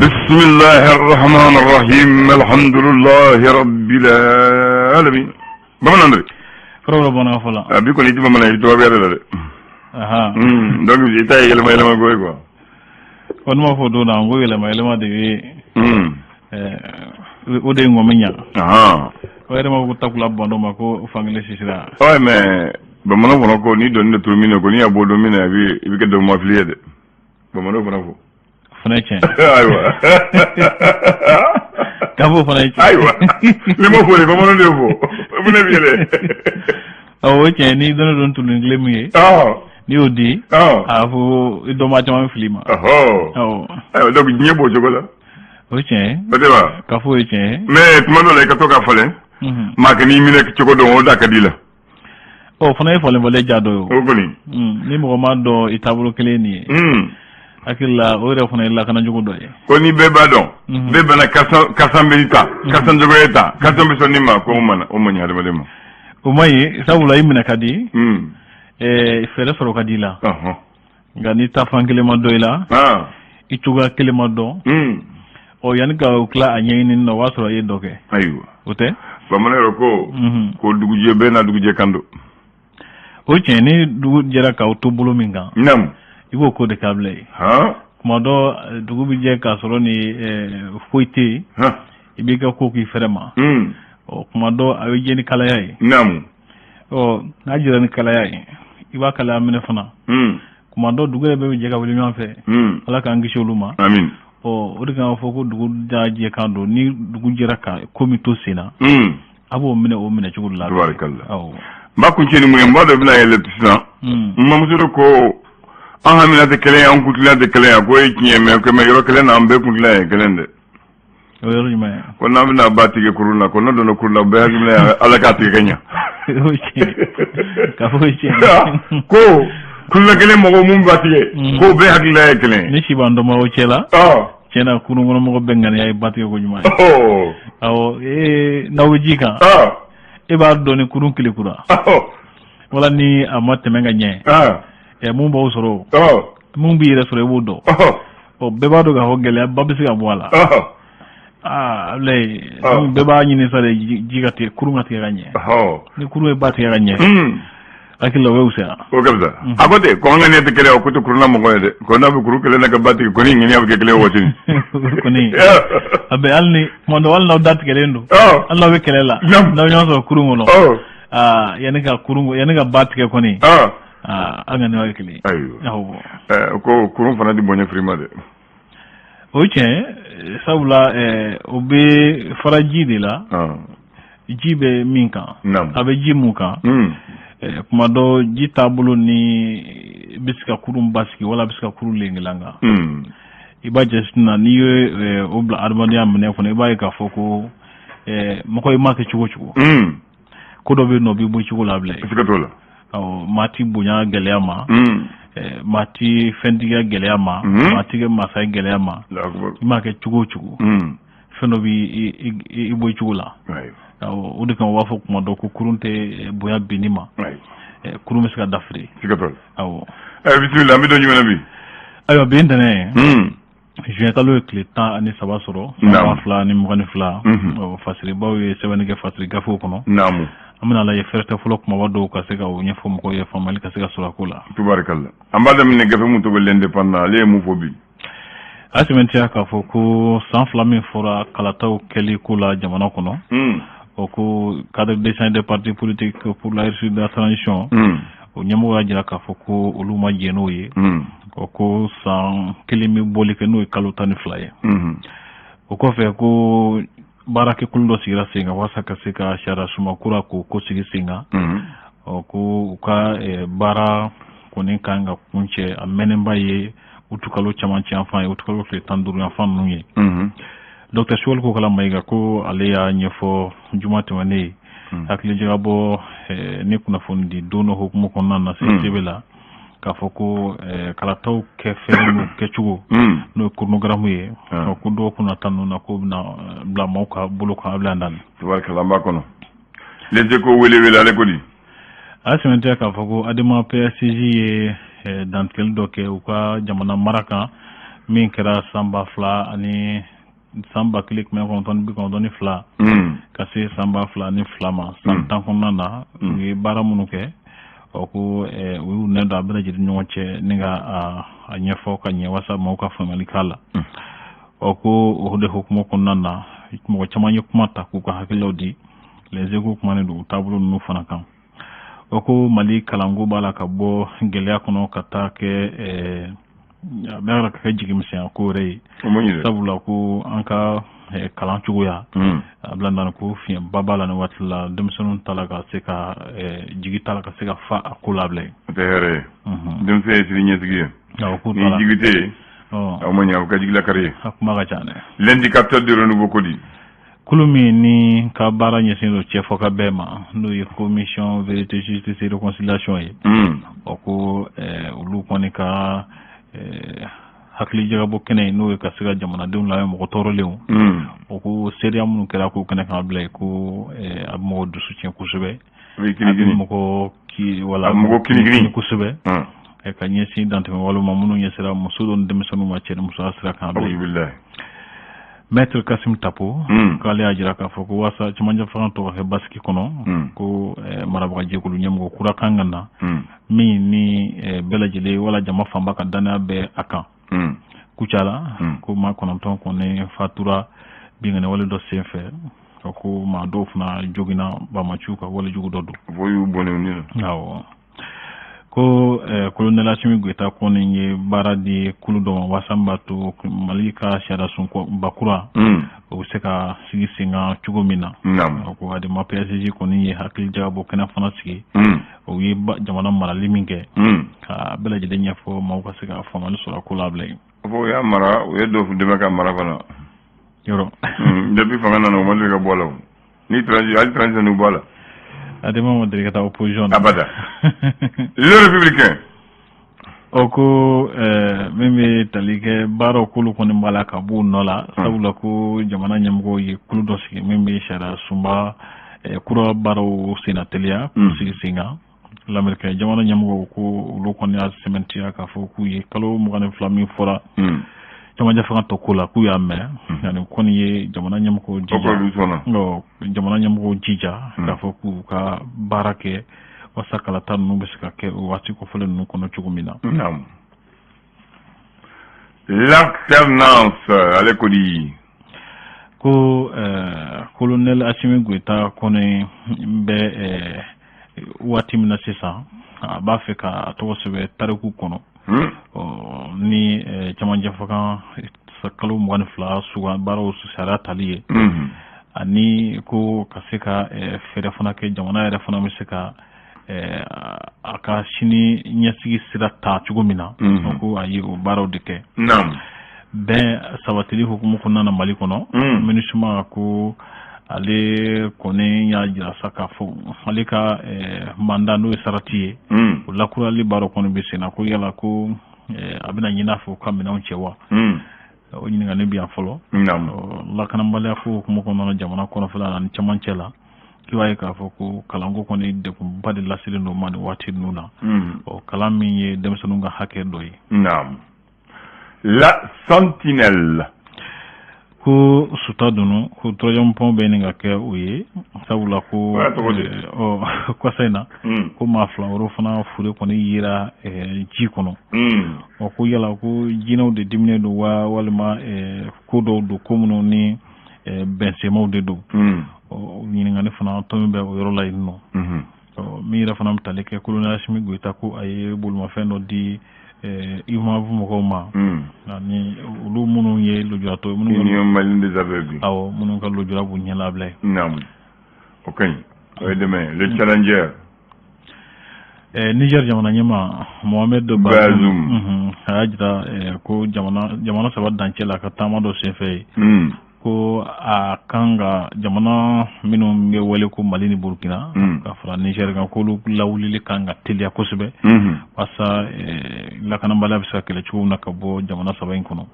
بسم الله الرحمن الرحيم الحمد لله رب العالمين بمن عندك فرو بنا فلا بيكون يجي بمن يجي توابي على aha donc ita yelema goy quoi on ma fo do na ngo yelema de o de ngomenya aha o yelema ko takula bondo mako family sisira ouais mais bamana bono ko ni don de terminer ko ni abo dominer bi ke do mo affilié de bamana bono fo fenêtre aywa kabo fenêtre aywa le mo fo le bamana de fo bu ne biele o che ni don tulu nglemi ni odi afu idoma chama filima oh donc nyebo jogola oche badeba ka fo eche mais tuma do le ka to ka fole makani mi nek ci ko do o dakadila o fana fole vole jado o goni ni mo ma do itabulu kele ni akilla o re fana la kana jogo do ko ni be badon be bana kasan benita kasan jogo eta kasan be sonima ko mana o manya de balema o mayi sabula yimina kadi fere soro kadila ngani ta fangele ma doila ituga kelema do o yani ka ukla anyini no wasoro ye doke aywa ote bamanero ko duguje be na duguje kando o cheni dugu jera ka utubulo minga nam ibo ko de kable kuma do dugu bije ka soro ni foiti ibika ko ki ferema o kuma do ayo jeni kala yayi nam o na jira ni kala yayi iba kala amene fana kuma do dugu be je ka wuli nyon fe ala ka ngi sholuma amin o odi kan foko dugu daje kando ni dugu jira ka komito sina abo mine o mine chugul la tabarakallah aw ba ku ci ni mu mbado bina yele tsina mamuso ko an hamina de kele an kutula de kele ko yi me ko me yoro kele na ambe kutula e kele de o yoro ni me ko na bina batige kuruna ko no do kuruna be hakimle ala ka tige kenya ka fo ci ko kulla kele mo mum batige ko be hakile kele ni ci bando ma o cela cena kunu ngono mo bengan yaay batige ko nyuma aw nawjika e ba do ni kurun kile kura wala ni amate menga nye mum bo soro mum bi re soro wodo o be ba do ga hogele babisi ga wala le be ba nyini sare jigati kurungati ga nye ni kuru e batige ga nye akilo weusa o kabza akote ko ngane de kele ko to kuruna mo ngode ko na bu kuru kele na gabati ko ni ngani abke kele wotini ko ni abe alni mo do wal na dat kele ndo Allah we kele la na nyoso kuru ngolo yani ka kuru yani ka batike ko ni angane wa kele ayo ko kuru fana di bonya frima de oche sabula obe faraji de la jibe minka abe jimuka kuma do jita bulu ni bisika kurum baski wala bisika kuru lengilanga iba jesna ni obla armania mne fone iba ka foko mako imake chugo ko do be no bi bu chugo lable sikatola mati bunya geleama mati fendiga geleama mati ge masai geleama imake chugo feno bi ibo chugo la o de kan wafo kuma do ko kurunte boya binima kurume ska dafri sikatol awo bismillah mi do nyuna bi ayo be ndane je talo kleta ani sabasoro na fla ni mugani fla o fasiri bawe sebani ge fasiri gafo kono namu amana la ye ferte fulo kuma wado ka sega o nyefo mko ye famali ka sega sura kula tubarakallah ambada min gafe mu to be l'indépendant le mu fobi asimentia ka foko sans flamme fora kalataw keli kula jamana kono ko cadre des partis politiques pour la réussite de la transition o nyamo wajira ka foko oluma jeno ye ko san kelimi bolike no kalotani flaye ko fe ko barake kullo sigira singa wasaka sika shara suma kura ko sigi singa ko ka bara konin kanga kunche amenemba ye utukalo chamanchi enfant utukalo le tanduru enfant nuye Dr. Shual ko kala maiga ko aleya nyefo jumate wane akle jabo ne kuna fondi dono hukumu konna na sesebela ka foko kala taw ke fenu ke chugo no kurnogramu ye ko do kuna tanu na ko na bla mauka bulu ko ablandan tabaraka ba kono les échos wele ale ko di asimente ka foko adema PSCG dans quel doke ou ka jamana maraka min kɛra sanba fila ani sanba kelen kɛmɛ kɔnɔntɔn bi kɔnɔntɔn ni fila ka se sanba fila ni fila ma san tan kɔnɔna na u ye baara minnu kɛ o ko u y'u nɛ don a bɛɛ lajɛlen ɲɔgɔn cɛ ni ka a ɲɛfɔ ka ɲɛ walasa maaw ka faamuyali k'a la o ko o de hukumu kɔnɔna na mɔgɔ caman ye kuma ta k'u ka hakililaw di les échos kumanen don u taabolo ninnu fana kan o ko mali kalanko b'a la ka bɔ gɛlɛya kɔnɔ ka taa kɛ a bɛ ka kɛ jigimisɛnya ko yɛrɛ ye sabula ko an ka kalan cogoya a bila dan ko fiɲɛba b'a la ni waati la denmisɛnninw ta la ka se ka jigi ta la ka se ka fa a ko la bila o tɛ hɛrɛ ye denmisɛn ye siri ɲɛsigi ye ni jigi tɛ yen aw ma ɲɛ aw ka jigilakari ye a kuma ka ca dɛ l'indicateur de renouveau ko di kulu min ni ka baara ɲɛsin don cɛfɔ ka bɛɛ ma n'o ye commission vérité justice et réconciliation ye o ko olu kɔni ka hakili jagabɔ kɛnɛ n'o ye ka se ka jamanadenw lamɛn mɔgɔ tɔɔrɔlenw o ko seereya minnu kɛra k'o kɛnɛ kan bila ko a bɛ mɔgɔ dusu tiɲɛ kosɛbɛ a bɛ mɔgɔ kinigini kosɛbɛ ka ɲɛsin dantɛmɛ wale ma minnu ɲɛsira muso dɔ ni denmisɛnninw ma cɛ ni musoya sira kan bila Maître Kassim Tapo k'ale y'a jira k'a fɔ ko waasa cɛmancɛ fanga tɔgɔ kɛ basigi kɔnɔ ko marabagajɛkulu ɲɛmɔgɔ kura kan ka na min ni bɛɛ lajɛlen wala jama fanba ka danaya bɛ a kan Kucala ko maa 9 kɔni fatura bingani wale dɔ sen fɛ ko maa dɔw fana joginna Bamaciw ka wale jugu dɔ don fo y'u bɔnɛ ni na awɔ ko colonel Assimi Goïta kɔni ye baara di kulu dɔ ma waasa min b'a to Mali ka sariya sunba kura o bɛ se ka sigi sen kan cogo min na ko adama PSJ kɔni ye hakili jagabɔ kɛnɛ fana sigi o ye jamana marali min kɛ ka bɛɛ lajɛlen ɲɛfɔ maaw ka se ka faamuyali sɔrɔ a ko la bila yen o y'a mara o ye dɔ dɛmɛ ka mara fana yɔrɔ depuis fanga nana o ma deli ka bɔ a la ni hali transition n'u bɔ a la adama ma deli ka taa opposition na abada les républicains o ko min bɛ tali kɛ baaraw k'olu kɔni b'a la ka b'u nɔ la sabula ko jamana ɲɛmɔgɔw ye kulu dɔ sigi min bɛ sariya sunba kura baaraw senna teliya k'u sigi sen kan lamɛnnikɛ jamana ɲɛmɔgɔw ko olu kɔni y'a sɛmɛntiya k'a fɔ k'u ye kalo 22 min fɔra cɛmancɛ fanga tɔ ko la k'u y'a mɛn yani kɔni ye jamana ɲɛmɔgɔw jija k'a fɔ k'u ka baara kɛ wasa kalata ninnu bɛ se ka kɛ o waati kɔfɛlen ninnu kɔnɔ cogo min na l'alternance ale ko di ko colonel Assimi Goïta kɔni bɛ waati min na sisan a b'a fɛ ka tɔgɔ sɛbɛn tariku kɔnɔ ni cɛmancɛ fanga kalo 22 sugan baaraw sariya tali ye ani ko ka se ka fɛɛrɛ fana kɛ jamana yɛrɛ fana bɛ se ka a ka sini ɲɛsigi sira ta cogo min na ko a ye o baaraw de kɛ bɛn sabatili hukumu kɔnɔna na Mali kɔnɔ MINUSMA ko ale kɔni y'a jira sa k'a fɔ ale ka mandat n'o ye sarati ye o lakurali baaraw kɔni bɛ sen na ko yala ko a bɛna ɲin'a fɔ ka minɛnw cɛ wa o ɲininkali bɛ yan fɔlɔ lakanabaliya ko hukumu kɔnɔna jamana kɔnɔfɛla la ni cɛmancɛ la i b'a ye k'a fɔ ko kalanko kɔni degunba de laselen don ma nin waati ninnu na kalan min ye denmisɛnninw ka hakɛ dɔ ye la sentinelle ko suta dunu ko troisième pont bɛ nin ka kɛ o ye sabula ko kɔsa in na ko maa 2 wɛrɛw fana fure kɔni yera ji kɔnɔ ko yala ko jinɛw de diminen don wa walima ko dɔw don ko minnu ni bɛnsɛmaw de don ɲininkali fana tɔmi bɛ o yɔrɔ la yen nɔ min yɛrɛ fana bɛ tali kɛ colonel Assimi Goïta ko a ye bolimafɛn dɔ di IMAV mɔgɔw ma ani olu minnu ye lujuratɔ Union Malienne des Aveugles minnu ka lujura b'u ɲɛ labila ye o kaɲi o ye dɛmɛ le challenger Niger jamana ɲɛma Mohamed Bazoum a y'a jira ko jamana 3 dancɛ la ka taama dɔ senfɛ ye ko a kan ka jamana minnu bɛ wele ko Mali ni Burkina ka fara Niger kan k'olu lawulili kan ka teliya kosɛbɛ walasa lakanabaliya bɛ se ka kɛlɛ cogo min na ka bɔ jamana 3 in kɔnɔ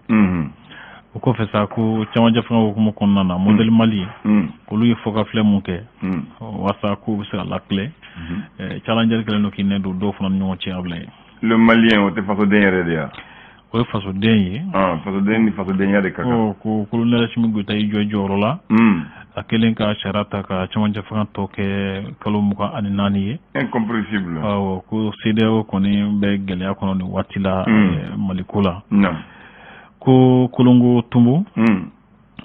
o kɔfɛ sa ko cɛmancɛ fanga hukumu kɔnɔna na modèle Mali olu ye fɔkafilɛ mun kɛ walasa ko bɛ se ka lakilɛ challenger kɛlen don k'i nɛ don dɔw fana ni ɲɔgɔn cɛ a bila ye le Malien o tɛ fasoden yɛrɛ de ya o faso den faso den ni faso den ya de kaka ko colonel Assimi Goïta joro la a kelen ka charata ka chamanja fan to ke kalo muka ani nani ye incompréhensible ko CEDEAO koni be gele akono ni watila malikula ko kolongo tumbu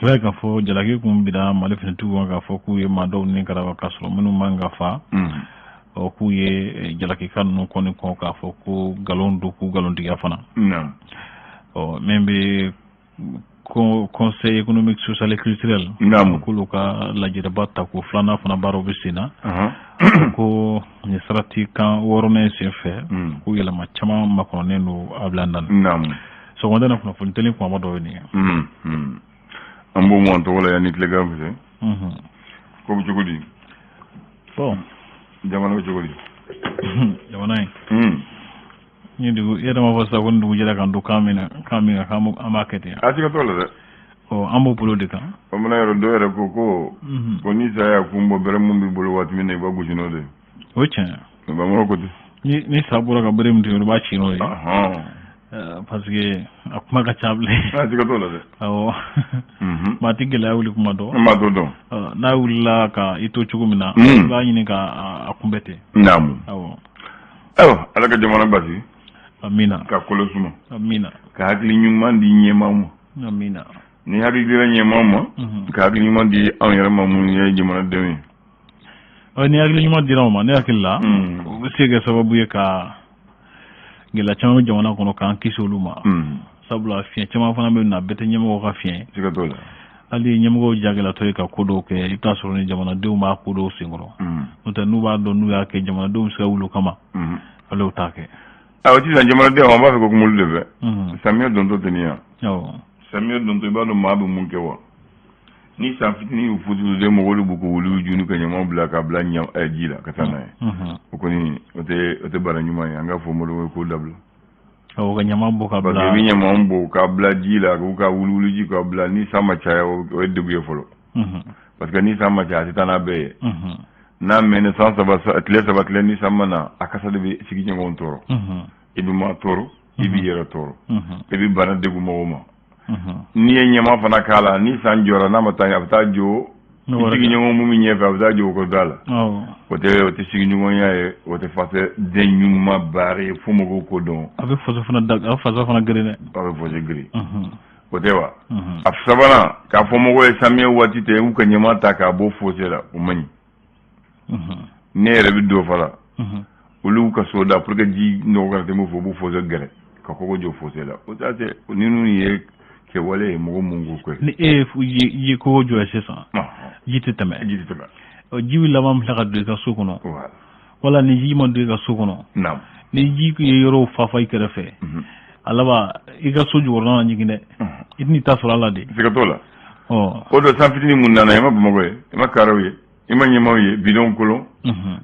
ouais ka fo jalaki kum bida mali fene tu ka fo ku ye madaw ni karawa kasro minu manga fa o ku ye jalaki kan no koni ko ka fo ku galondu ku galondi ya fana o membe conseil économique social et culturel ko luka la jere batta ko flana fana baro bisina ko ni sarati kan worone se fe ku yela ma chama makon nenu ablandan so wanda na funa funteli ko amado ni ambo monto wala ya nit le gamse ko bu jogodi bon jamana bu jogodi jamana ni digu yeda ma fasa ko ndu jira kan do kamina kamu amakete ati ka tola de o ambo politika o mona yoro do yere ko ni sa ya kumbo bere mum bi bolo wat mi ne ba gujino de o chen ba mo ko ni sabura ka bere mti ba chino parce que akuma ka chable ati ka tola de o ma tigela wuli kuma do ma do na wula ka ito chugumina ba nyini ka akumbete namu ala ka jamana basi amina ka kolo suma amina ka hakili nyuma di nyema mu amina ni hakili dira nyema mu ka hakili nyuma di an yara mamu ye jamana demi ni hakili nyuma dira mu ne hakilla o sege sababu ye ka gela chama jamana kono kan kisoluma sabula fien chama fana be na bete nyema ko fien sika tola ali nyemgo jagela to ka kodo ke ita soro ni jamana de ma kodo singoro nta nuba do nu ya ke jamana do ska wulu kama alo take awti san jamana de on ba fe ko mulu de be samio don to tenia samio don to ba do ma bu mun ke wa ni sa fitini u fudu de mo wolu bu ko wulu junu ka nyama bla ka bla nyam ajila ka tanaye ko ni ote baranyuma ya nga fo mo do ko dabla o ga nyama bo ka bla ba bi nyama mbo ka bla jila ko ka wulu ji ka bla ni sama cha o debuye folo parce que ni sama cha tana be na mene sans ba atlesa ba ni sama na akasa de bi sigi ngongo toro ibi ma toro ibi yera toro ibi bana degu mo ni nyama fana kala ni sanjora na mata ya ta jo sigi ngongo mu mi nyefa ta jo ko dala wote sigi ngongo ya wote fase de nyuma bare fumo ko don avec faso fana dag faso fana grene avec faso gri wote wa afsabana ka fumo ko samye wati te u ka nyama ta ka bo fosera o mani ne rebi do fala ulu ka soda pour que ji no ga te mo fo bu foso gre ka ko jo fosera o ta te ni nu ye ke wale mo mungu ko ni yi ko jo c'est ça jititame o jiwi lamam la ka de ka sukuno wala ni ji mo de ka sukuno nam ni ji ko yoro fafa ikere fe alaba iga soju worna nyigine itni tasura la de sikatola o do sanfitini munana yama bumago yama karawe yama nyamawe bidon kolon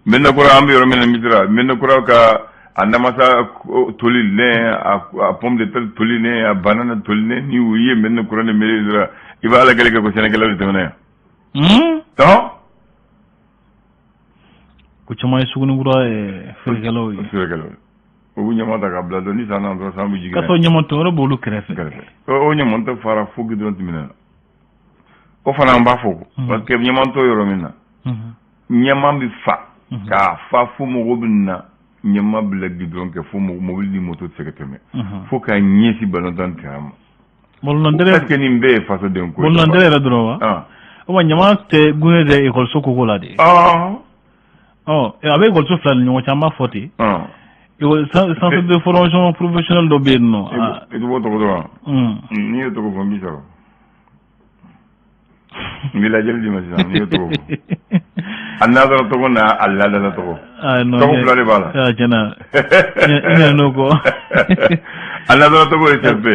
menna ko ambe yoro men midra menna ko ka andamasa tolil ne a pomme de terre tolil ne a banana tolil ne ni wiye menna ko ne melira iba ala gele ko Sénégal de tane to ko chama sugunu gura fergalo o nyama ta ka blado ni sana ndo sambu jigina ka to nyama to ro bolu krefe o nyama to fara fugi don timina o fana mba fogo parce que nyama to yoro mina nyama bi fa ka fa fu mo robina nyama blagi don ke fu mo mobili moto tseketeme fo ka nyesi balon tan tam bolon dere parce que ni mbe fa so den ko bolon dere ra drowa o ma nyama te gune de école soko ko la de avec école so flan nyama chamba foti centre de formation professionnelle do benno e do to do ni to ko fambi saro mila jeli di masa ni to another to ko na alla da to ko no ko flore bala jana ina no ko another to ko CFP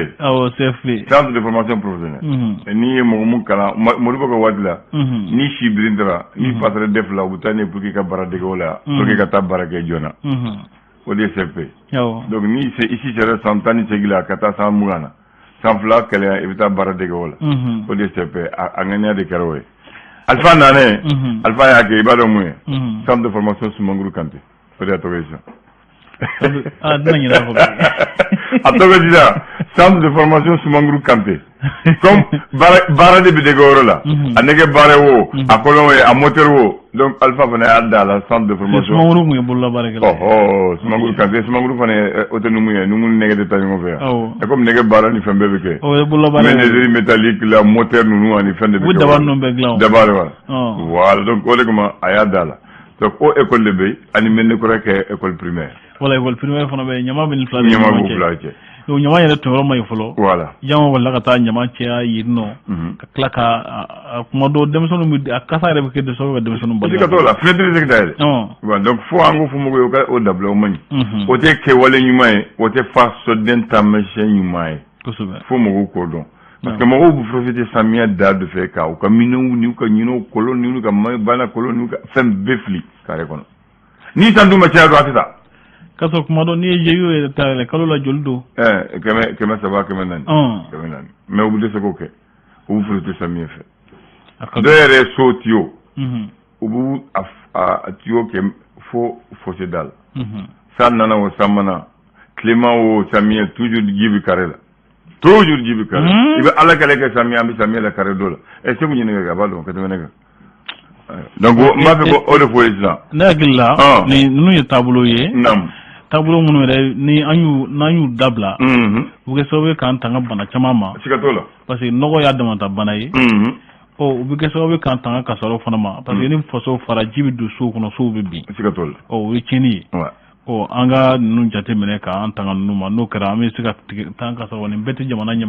CFP centre de formation professionnelle ni mo mun kala mo do ko wadla ni shibrindra ni patre def la butane pour que ka barade ko la pour que ka tabara ke jona au DCP. Donc ni c'est ici c'est Santani Segila kata sans mugana. Sans fla qu'elle évita barre de gola. Au DCP angania de Karowe. Alpha nane Alpha ya ke ibado mwe. Centre de formation sur Manguru Kanté. Peut-être ça. Ah nani la ko. Atogo dida centre de formation Soumanguru Kanté comme bara de bidegoro la anege bare wo akolon a moteur wo donc alpha fana adda la centre de formation Soumanguru mu bulla bare gala Soumanguru Kanté Soumanguru fana autonomie ye numu nege de tango fe e comme nege bara ni fembe beke bulla bare menuiserie métallique la moteur nunu ani fende beke dabar no be glaw dabar wa voilà donc ole kuma ayada la donc o école de bay ani melne ko rek école primaire wala école primaire fana be nyama bin fla nyama bu fla yo nyama yele to ro may folo voilà jama wala ka ta nyama ci ay no ka klaka kuma do dem sonu mi akasa rebe ke de so dem sonu bal ka to la fenêtre secrétaire bon donc fo ango fu mo ko ka o dablo o mani o te ke wala nyuma e o te fa so den ta meche nyuma e ko so be fo mo ko don parce que mo bu profiter samia da de fe ka o ka mino ni ko nyino kolon ni ka may bana kolon ni ka fem befli kare kono ni tandu ma ci ado atita kaso kuma do ni jeyo e tale kalo la joldo keme saba keme nani mais au bout de ce que vous faites ça mieux fait derrière so tio au bout à tio que faut se dal ça nana o samana Clément o samia toujours jibi carré il va alla kale que samia la carré dola et c'est vous ni ga ba do ka tene donc ma fe ko o de fois ça na gilla ni nu ya tableau ye nam tableau munu re ni nanyu dabla buge sobe kan tanga bana chamama sikatola parce que nogo ya demanta bana yi o buge sobe kan tanga kasoro fana ma parce que ni foso fara jibi du su kono su bi sikatola o wi chini o anga nun jate mene ka an tanga numa no kara mi sika tanga kasoro ni beti jamana